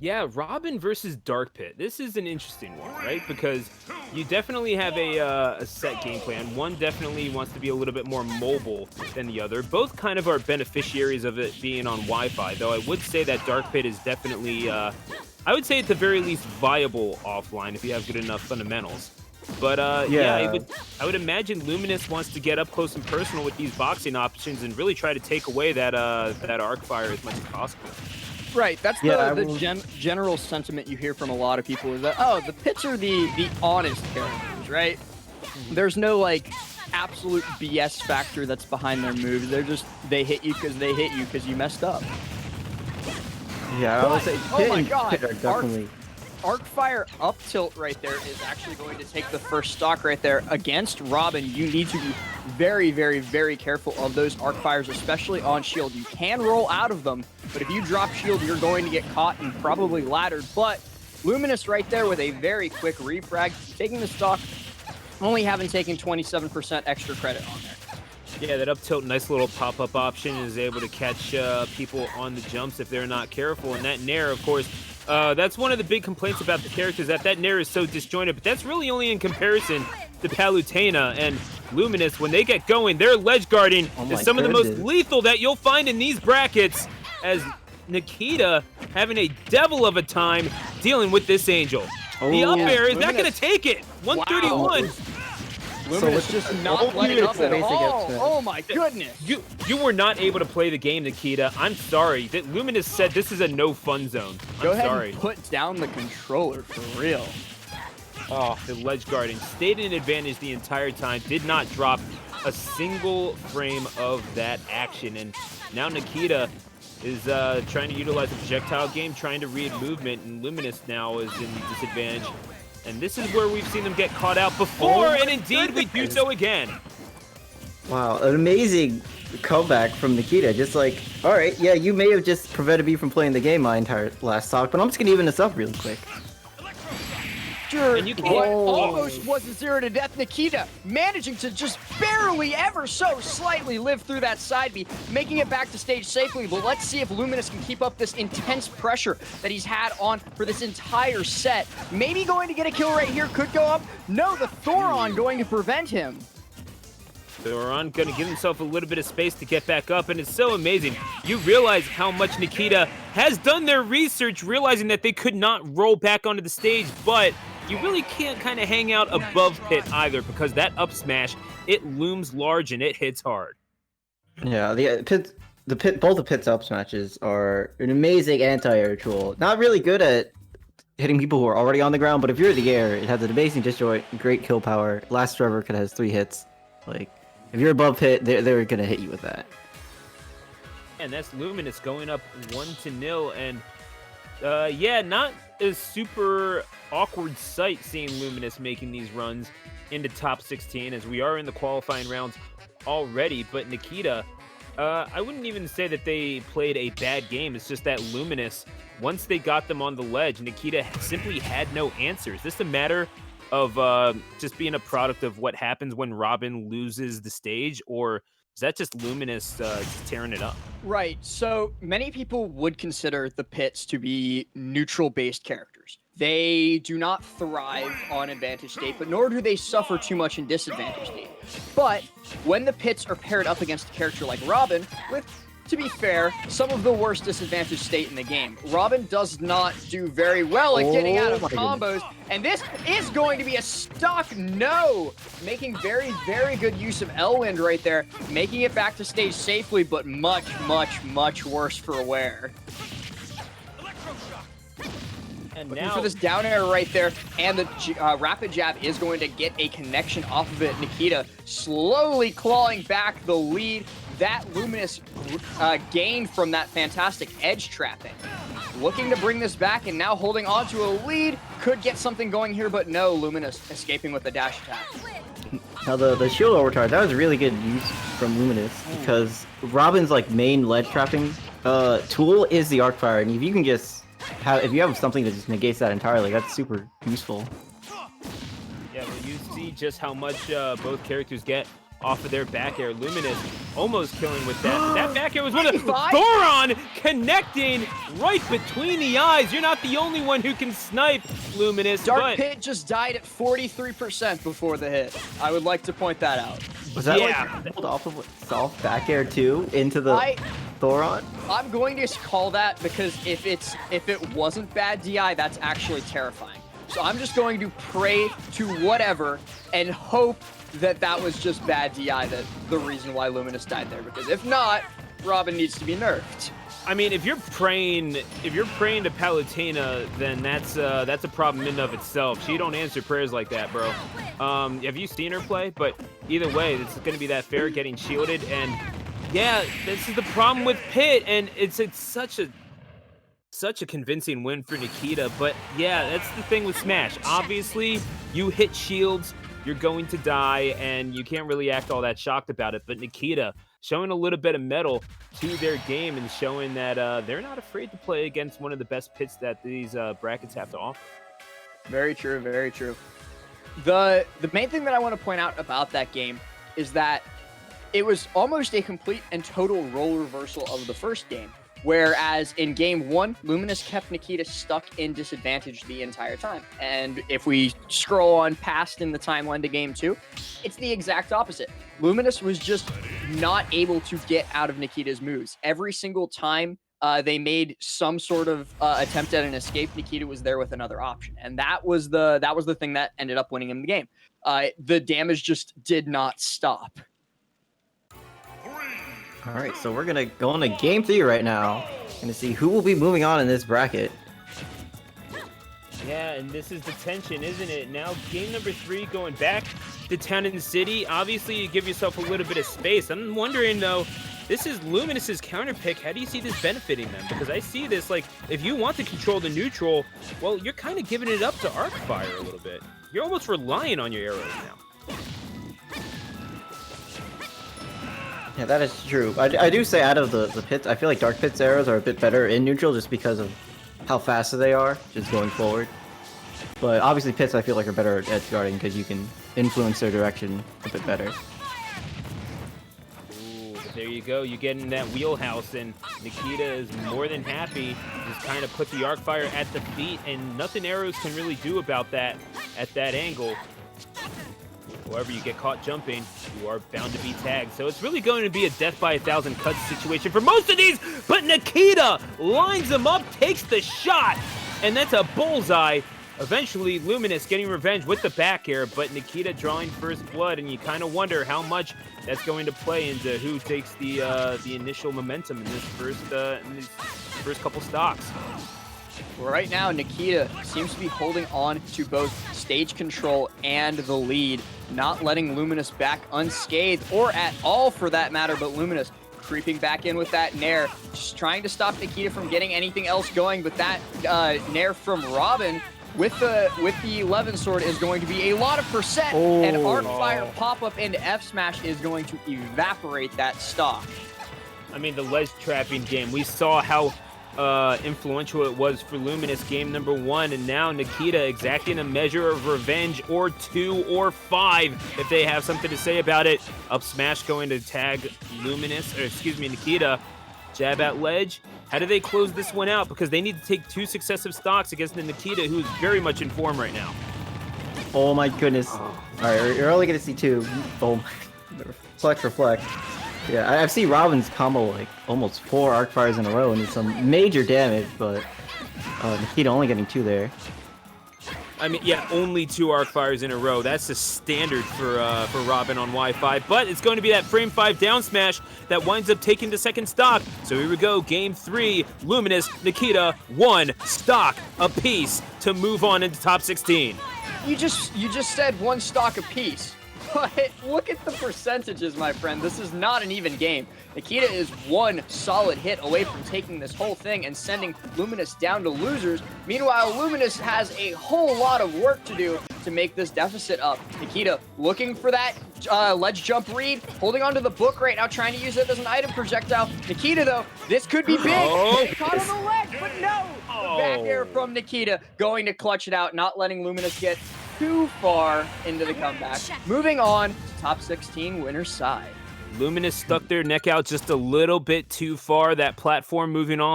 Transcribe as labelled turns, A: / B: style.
A: Yeah, Robin versus Dark Pit. This is an interesting one, right? Because you definitely have a set game plan. One definitely wants to be a little bit more mobile than the other. Both kind of are beneficiaries of it being on Wi-Fi, though I would say that Dark Pit is definitely, I would say at the very least, viable offline if you have good enough fundamentals. But yeah,
B: Yeah.
A: I would imagine Luminous wants to get up close and personal with these boxing options and really try to take away that arc fire as much as possible.
C: Right, that's
B: Yeah,
C: the general sentiment you hear from a lot of people is that, oh, the pits are the honest characters, right? There's no, like, absolute BS factor that's behind their moves. They hit you because you messed up.
B: Yeah, I would say
C: Oh my
B: Pit
C: god,
B: are definitely.
C: Arcfire up tilt right there is actually going to take the first stock right there. Against Robin, you need to be very, very, very careful of those Arcfires, especially on shield. You can roll out of them, but if you drop shield, you're going to get caught and probably laddered. But Luminous right there with a very quick refrag, taking the stock, only having taken 27% extra credit on there.
A: Yeah, that up tilt, nice little pop-up option is able to catch people on the jumps if they're not careful. And that Nair, of course, that's one of the big complaints about the characters, that Nair is so disjointed, but that's really only in comparison to Palutena and Luminous. When they get going, their ledge guarding is some of the most lethal that you'll find in these brackets, as Nikita having a devil of a time dealing with this Angel. The up air is not going to take it. 131.
C: Wow. Luminous just not letting up at all. Oh my goodness.
A: You were not able to play the game, Nikita. I'm sorry. That Luminous said this is a no fun zone.
C: Go ahead
A: sorry.
C: and put down the controller for real.
A: Oh, the ledge guarding stayed in advantage the entire time. Did not drop a single frame of that action. And now Nikita is trying to utilize the projectile game, trying to read movement, and Luminous now is in disadvantage. And this is where we've seen them get caught out before, and indeed we do so again.
B: Wow, an amazing comeback from Nikita. Just like, all right, yeah, you may have just prevented me from playing the game my entire last talk, but I'm just gonna even this up really quick.
C: Sure,
A: And you can't-
C: what almost was a 0 to death. Nikita managing to just barely, ever so slightly live through that side B, making it back to stage safely. But let's see if Luminous can keep up this intense pressure that he's had on for this entire set. Maybe going to get a kill right here, could go up. No, the Thoron going to prevent him.
A: Thoron going to give himself a little bit of space to get back up, and it's so amazing. You realize how much Nikita has done their research, realizing that they could not roll back onto the stage, but you really can't kind of hang out above Pit either, because that up smash, it looms large and it hits hard.
B: Yeah, both the Pit's up smashes are an amazing anti-air tool. Not really good at hitting people who are already on the ground, but if you're in the air, it has an amazing disjoint, great kill power. Last forever could has 3 hits. Like, if you're above Pit, they're gonna hit you with that.
A: And that's Luminous going up 1-0, and yeah, not a super awkward sight seeing Luminous making these runs into top 16, as we are in the qualifying rounds already. But Nikita, I wouldn't even say that they played a bad game. It's just that Luminous, once they got them on the ledge, Nikita simply had no answers. This is a matter of just being a product of what happens when Robin loses the stage, or is that just Luminous just tearing it up?
C: Right, so many people would consider the Pits to be neutral-based characters. They do not thrive on advantage state, but nor do they suffer too much in disadvantage state. But when the Pits are paired up against a character like Robin, with, to be fair, some of the worst disadvantage state in the game, Robin does not do very well at getting out of combos, and this is going to be a stock no! Making very, very good use of Elwind right there, making it back to stage safely, but much, much, much worse for wear.
A: And
C: Looking
A: now
C: for this down air right there, and the rapid jab is going to get a connection off of it. Nikita slowly clawing back the lead that Luminous gained from that fantastic edge trapping. Looking to bring this back, and now holding on to a lead. Could get something going here, but no, Luminous escaping with the dash attack.
B: Now the shield overcharge, that was really good use from Luminous, because Robin's like main ledge trapping tool is the Arcfire, and if you can just if you have something that just negates that entirely, that's super useful.
A: Yeah, well, you see just how much both characters get off of their back air. Luminous almost killing with that. That back air was one of
C: 95?
A: Thoron connecting right between the eyes. You're not the only one who can snipe, Luminous.
C: Dark
A: but
C: Pit just died at 43% before the hit. I would like to point that out.
B: Was that
A: Yeah.
B: like pulled off of soft back air too into the Thoron?
C: I'm going to call that because if it wasn't bad DI, that's actually terrifying. So I'm just going to pray to whatever and hope that that was just bad DI, that the reason why Luminous died there. Because if not, Robin needs to be nerfed.
A: I mean, if you're praying to Palutena, then that's a problem in and of itself. She don't answer prayers like that, bro. Have you seen her play? But either way, it's going to be that fair getting shielded, and yeah, this is the problem with Pit, and it's such a convincing win for Nikita. But yeah, that's the thing with Smash. Obviously, you hit shields, you're going to die, and you can't really act all that shocked about it. But Nikita showing a little bit of mettle to their game and showing that they're not afraid to play against one of the best pits that these brackets have to offer.
C: Very true, very true. The main thing that I want to point out about that game is that it was almost a complete and total role reversal of the first game. Whereas in game 1, Luminous kept Nikita stuck in disadvantage the entire time. And if we scroll on past in the timeline to game 2, it's the exact opposite. Luminous was just not able to get out of Nikita's moves. Every single time they made some sort of attempt at an escape, Nikita was there with another option. And that was the thing that ended up winning him the game. The damage just did not stop.
B: All right, so we're gonna go into game 3 right now, and to see who will be moving on in this bracket.
A: Yeah, and this is the tension, isn't it? Now, game number 3 going back to Town and City. Obviously, you give yourself a little bit of space. I'm wondering, though, this is Luminous's counter pick. How do you see this benefiting them? Because I see this, like, if you want to control the neutral, well, you're kind of giving it up to Arcfire a little bit. You're almost relying on your arrows now.
B: Yeah, that is true. I do say out of the pits, I feel like Dark Pit's arrows are a bit better in neutral just because of how fast they are, just going forward. But obviously pits I feel like are better at edge guarding because you can influence their direction a bit better.
A: Ooh, but there you go. You get in that wheelhouse, and Nikita is more than happy. Just kind of put the Arcfire at the feet, and nothing arrows can really do about that at that angle. However, you get caught jumping, you are bound to be tagged. So it's really going to be a death by 1,000 cuts situation for most of these, but Nikita lines them up, takes the shot, and that's a bullseye. Eventually, Luminous getting revenge with the back air, but Nikita drawing first blood, and you kind of wonder how much that's going to play into who takes the initial momentum in this first couple stocks.
C: Right now, Nikita seems to be holding on to both stage control and the lead, not letting Luminous back unscathed, or at all for that matter, but Luminous creeping back in with that Nair, just trying to stop Nikita from getting anything else going, but that Nair from Robin with the 11 sword is going to be a lot of percent, and Arcfire pop-up into F-Smash is going to evaporate that stock.
A: I mean, the ledge trapping game, we saw how influential it was for Luminous game number 1, and now Nikita exacting a measure of revenge, or 2 or 5 if they have something to say about it. Up smash going to tag Nikita. Jab at ledge. How do they close this one out? Because they need to take 2 successive stocks against the Nikita, who's very much in form right now.
B: Oh my goodness. Alright, you're only gonna see 2. Oh my. Reflect. Yeah, I've seen Robin's combo like almost 4 Arcfires in a row and it's some major damage, but Nikita only getting 2 there.
A: I mean, yeah, only 2 Arcfires in a row. That's the standard for Robin on Wi-Fi. But it's going to be that frame 5 down smash that winds up taking the second stock. So here we go, game 3. Luminous, Nikita, 1 stock apiece to move on into top 16.
C: You just said 1 stock apiece. But look at the percentages, my friend. This is not an even game. Nikita is 1 solid hit away from taking this whole thing and sending Luminous down to losers. Meanwhile, Luminous has a whole lot of work to do to make this deficit up. Nikita looking for that ledge jump read, holding onto the book right now, trying to use it as an item projectile. Nikita, though, this could be big. Caught on the ledge, but no! The back air from Nikita going to clutch it out, not letting Luminous get too far into the comeback. Moving on to top 16 winner's side.
A: Luminous stuck their neck out just a little bit too far. That platform moving off